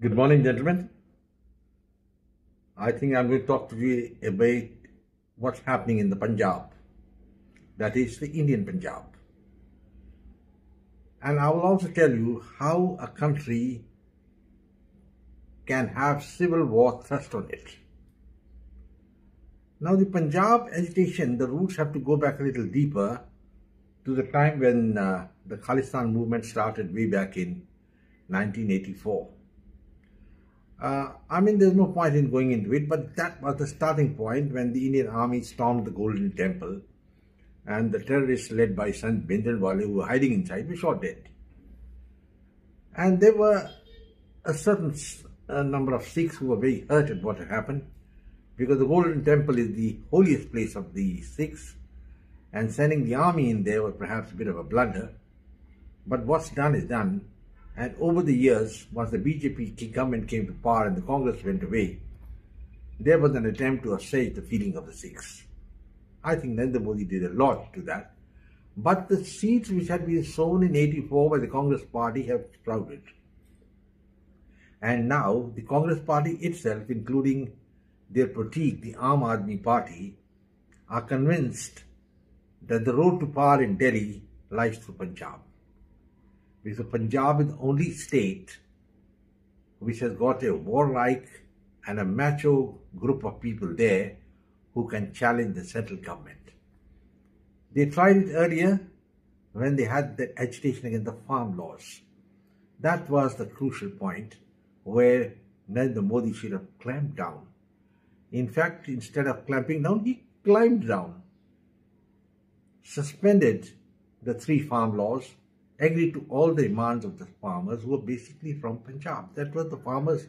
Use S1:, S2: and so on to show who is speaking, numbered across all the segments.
S1: Good morning, gentlemen. I think I'm going to talk to you about what's happening in the Punjab, that is the Indian Punjab. And I will also tell you how a country can have civil war thrust on it. Now, the Punjab agitation, the roots have to go back a little deeper to the time when the Khalistan movement started way back in 1984. There's no point in going into it, but that was the starting point when the Indian army stormed the Golden Temple and the terrorists led by Sant Bhindranwale, who were hiding inside, were shot dead. And there were a certain number of Sikhs who were very hurt at what had happened, because the Golden Temple is the holiest place of the Sikhs, and sending the army in there was perhaps a bit of a blunder. But what's done is done. And over the years, once the BJP government came to power and the Congress went away, there was an attempt to assuage the feeling of the Sikhs. I think Narendra Modi did a lot to that. But the seeds which had been sown in 84 by the Congress party have sprouted. And now the Congress party itself, including their pratik, the Aam Aadmi Party, are convinced that the road to power in Delhi lies through Punjab. Because Punjab is the only state which has got a warlike and a macho group of people there who can challenge the central government. They tried it earlier when they had the agitation against the farm laws. That was the crucial point where Narendra Modi should have clamped down. In fact, instead of clamping down, he climbed down, suspended the 3 farm laws, agreed to all the demands of the farmers who were basically from Punjab. That was the farmers'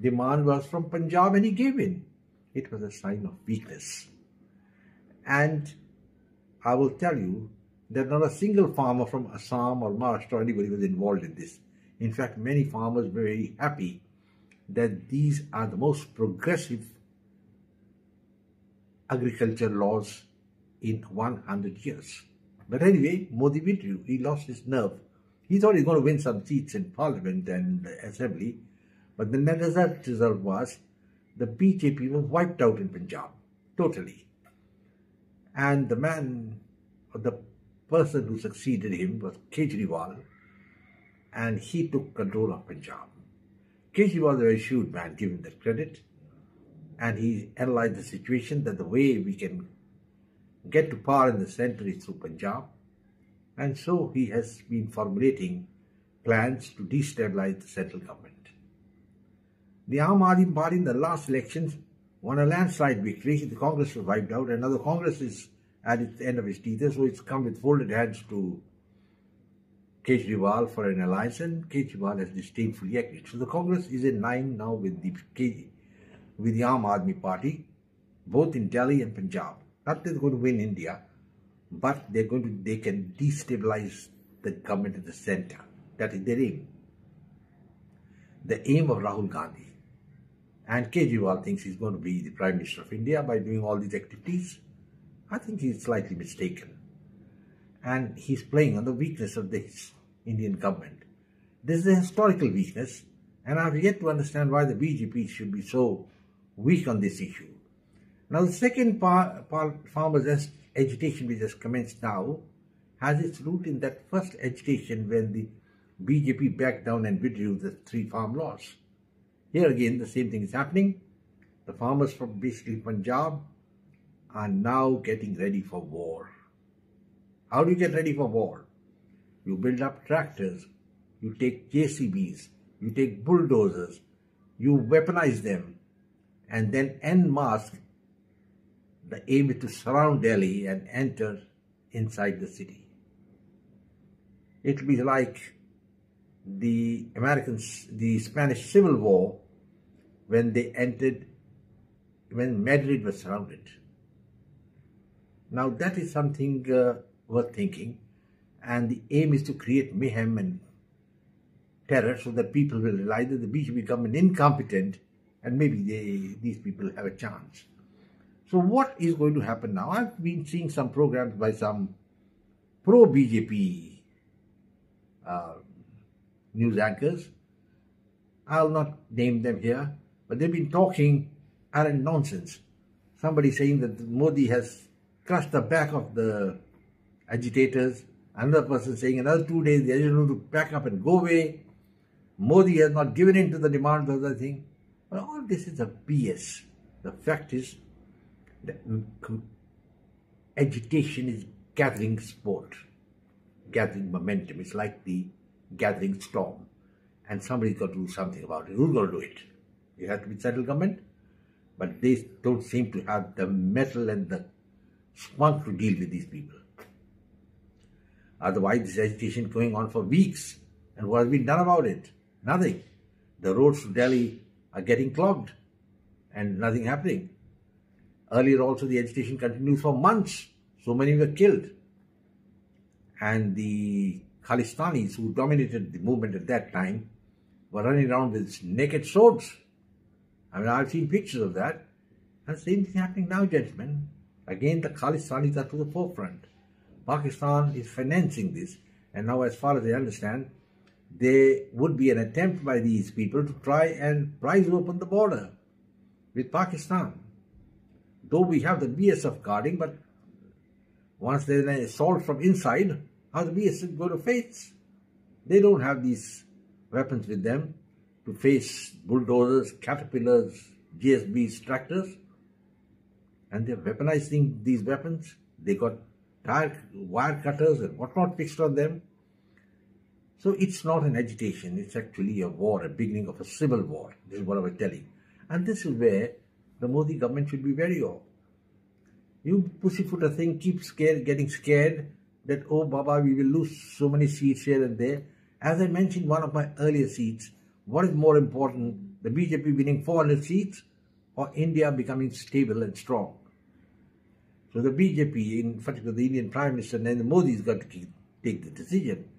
S1: demand was from Punjab, and he gave in. It was a sign of weakness. And I will tell you that not a single farmer from Assam or Maharashtra or anybody was involved in this. In fact, many farmers were very happy that these are the most progressive agriculture laws in 100 years. But anyway, Modi withdrew. He lost his nerve. He thought he was going to win some seats in Parliament and the Assembly. But the net result was the BJP was wiped out in Punjab, totally. And the person who succeeded him was Kejriwal, and he took control of Punjab. Kejriwal was a very shrewd man, give him that credit. And he analyzed the situation that the way we can get to power in the centre is through Punjab, and so he has been formulating plans to destabilize the central government. The Aam Aadmi Party in the last elections won a landslide victory. The Congress was wiped out, and now the Congress is at its end of its teeth, so it's come with folded hands to Kejriwal for an alliance, and Kejriwal has disdainfully agreed. So the Congress is in line now with the Aam Aadmi Party, both in Delhi and Punjab. Not that they're going to win India, but they can destabilize the government in the centre. That is their aim. The aim of Rahul Gandhi. And Kejriwal thinks he's going to be the Prime Minister of India by doing all these activities. I think he's slightly mistaken. And he's playing on the weakness of this Indian government. This is a historical weakness, and I've yet to understand why the BJP should be so weak on this issue. Now, the second farmers' agitation which has commenced now has its root in that first agitation when the BJP backed down and withdrew the 3 farm laws. Here again, the same thing is happening. The farmers from basically Punjab are now getting ready for war. How do you get ready for war? You build up tractors, you take JCBs, you take bulldozers, you weaponize them, and then en masse, the aim is to surround Delhi and enter inside the city. It will be like the Spanish Civil War when when Madrid was surrounded. Now that is something worth thinking, and the aim is to create mayhem and terror so that people will realize that the BJP government is incompetent and maybe these people have a chance. So what is going to happen now? I've been seeing some programs by some pro-BJP news anchors, I'll not name them here, but they've been talking arrant nonsense. Somebody saying that Modi has crushed the back of the agitators. Another person saying another 2 days they are going to pack up and go away. Modi has not given in to the demands of the thing. But all this is a BS. The fact is that agitation is gathering sport, gathering momentum. It's like the gathering storm. And somebody's got to do something about it. Who's going to do it? It has to be central government. But they don't seem to have the mettle and the spunk to deal with these people. Otherwise, this agitation is going on for weeks. And what has been done about it? Nothing. The roads to Delhi are getting clogged and nothing happening. Earlier also, the agitation continues for months. So many were killed. And the Khalistanis who dominated the movement at that time were running around with naked swords. I mean, I've seen pictures of that. And the same thing happening now, gentlemen. Again, the Khalistanis are to the forefront. Pakistan is financing this. And now, as far as I understand, there would be an attempt by these people to try and prise open the border with Pakistan. Though we have the BSF guarding, but once there's an assault from inside, how the BSF going to face? They don't have these weapons with them to face bulldozers, caterpillars, GSBs, tractors. And they're weaponizing these weapons. They got wire cutters and whatnot fixed on them. So it's not an agitation, it's actually a war, a beginning of a civil war. This is what I was telling. And this is where the Modi government should be wary of. You pussyfooter thing keeps getting scared that, oh Baba, we will lose so many seats here and there. As I mentioned one of my earlier seats, what is more important, the BJP winning 400 seats or India becoming stable and strong? So the BJP, in particular the Indian Prime Minister and then Modi, has got to take the decision.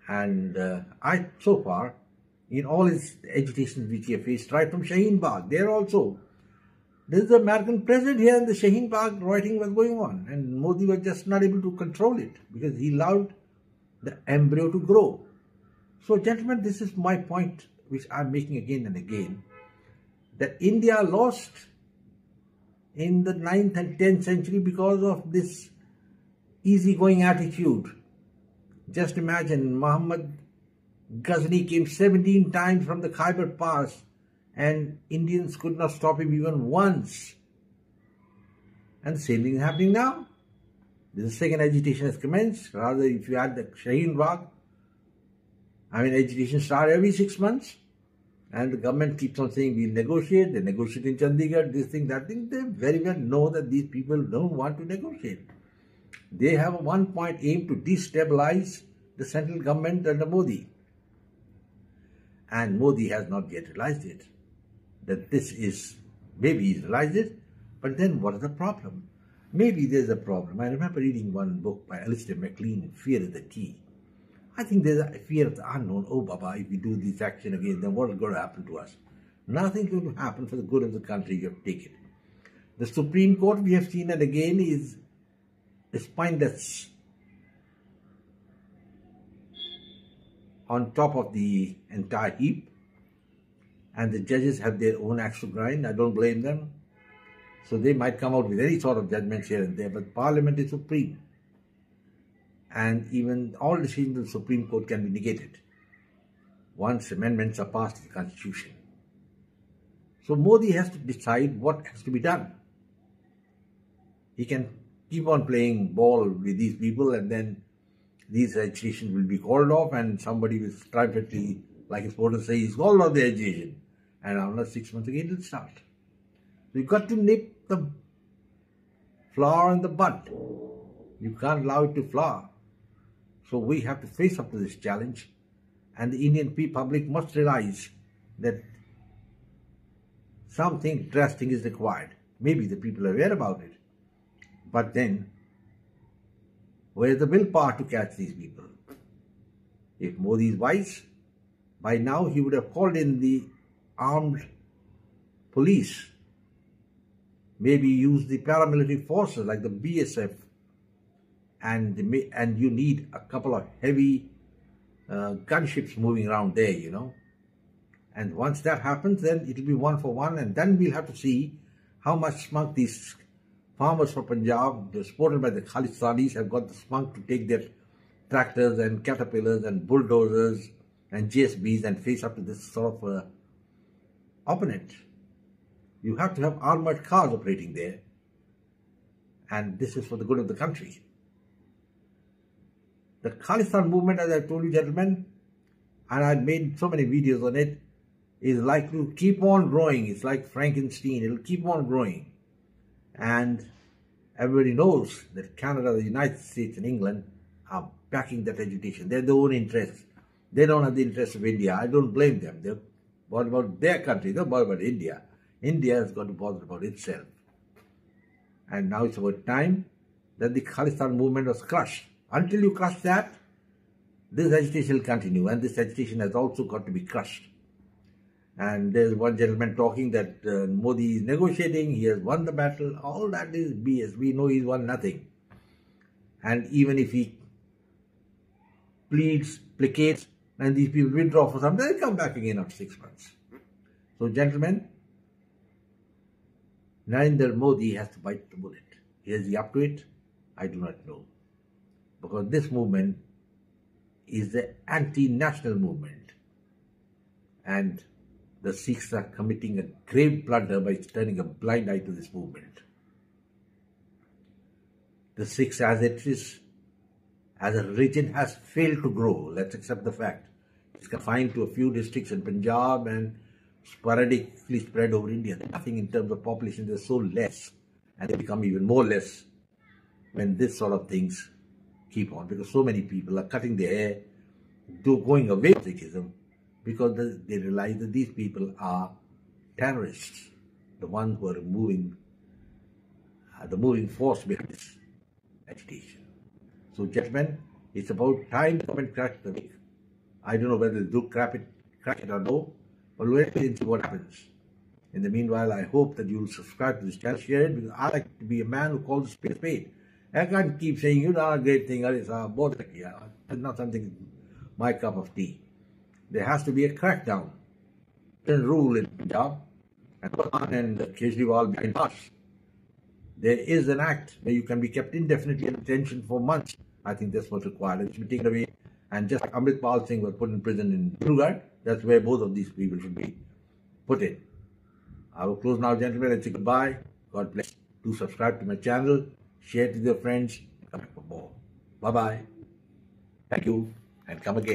S1: And so far, in all his agitations which he has faced, right from Shaheen Bagh, there also, there's the American president here in the Shaheen Bagh rioting was going on. And Modi was just not able to control it because he allowed the embryo to grow. So, gentlemen, this is my point, which I'm making again and again, that India lost in the 9th and 10th century because of this easygoing attitude. Just imagine, Muhammad Ghazni came 17 times from the Khyber Pass and Indians could not stop him even once. And the same thing is happening now. The second agitation has commenced. Rather, if you add the Shaheen Bagh, I mean, agitation starts every 6 months. And the government keeps on saying, we'll negotiate. They negotiate in Chandigarh, this thing, that thing. They very well know that these people don't want to negotiate. They have a one-point aim to destabilize the central government under Modi. And Modi has not yet realized it. That this is, maybe he's realized it, but then what is the problem? Maybe there's a problem. I remember reading one book by Alistair MacLean, Fear is the Key. I think there's a fear of the unknown. Oh, Baba, if we do this action again, then what is going to happen to us? Nothing's going to happen for the good of the country. You have to take it. The Supreme Court, we have seen that again, is a spine that's on top of the entire heap. And the judges have their own axe to grind. I don't blame them. So they might come out with any sort of judgments here and there, but Parliament is supreme. And even all decisions of the Supreme Court can be negated once amendments are passed to the Constitution. So Modi has to decide what has to be done. He can keep on playing ball with these people and then these agitations will be called off and somebody will triumphantly, like his supporters say, he's called off the agitation. And after 6 months again it will start. So you've got to nip the flower in the bud. You can't allow it to flower. So we have to face up to this challenge, and the Indian public must realize that something drastic is required. Maybe the people are aware about it, but then where's the willpower to catch these people? If Modi is wise, by now he would have called in the armed police, maybe use the paramilitary forces like the BSF, and you need a couple of heavy gunships moving around there, you know. And once that happens, then it will be one for one, and then we'll have to see how much spunk these farmers from Punjab, supported by the Khalistanis, have got the spunk to take their tractors and caterpillars and bulldozers and JSBs and face up to this sort of opponent. You have to have armored cars operating there, and this is for the good of the country. The Khalistan movement, as I told you, gentlemen, and I've made so many videos on it, is likely to keep on growing. It's like Frankstine, it'll keep on growing. And everybody knows that Canada, the United States and England are backing that agitation. They're their own interests. They don't have the interests of India. I don't blame them. They're bothered about their country, they're bothered about India. India has got to bother about itself. And now it's about time that the Khalistan movement was crushed. Until you crush that, this agitation will continue, and this agitation has also got to be crushed. And there's one gentleman talking that Modi is negotiating, he has won the battle. All that is BS. We know he's won nothing. And even if he pleads, placates, and these people withdraw for some, they'll come back again after 6 months. So, gentlemen, Narendra Modi has to bite the bullet. Is he up to it? I do not know. Because this movement is the anti-national movement. And the Sikhs are committing a grave blunder by turning a blind eye to this movement. The Sikhs, as it is, as a religion, has failed to grow. Let's accept the fact. It's confined to a few districts in Punjab and sporadically spread over India. Nothing in terms of population, they're so less. And they become even more less when this sort of things keep on. Because so many people are cutting their hair, going away from Sikhism, because they realize that these people are terrorists, the ones who are the moving force behind this agitation. So, gentlemen, it's about time to come and crack the whip. I don't know whether they'll crack it or no, but we'll wait and see what happens. In the meanwhile, I hope that you'll subscribe to this channel, share it, because I like to be a man who calls a spade a spade. I can't keep saying, you know, a great thing, it's not something my cup of tea. There has to be a crackdown. There's a rule in Punjab, and Kejriwal behind bars. There is an act where you can be kept indefinitely in detention for months. I think that's what's required. It should be taken away. And just like Amritpal Singh was put in prison in Gujarat, that's where both of these people should be put in. I will close now, gentlemen, and say goodbye. God bless. Do subscribe to my channel, share it with your friends, come back for more. Bye-bye. Thank you, and come again.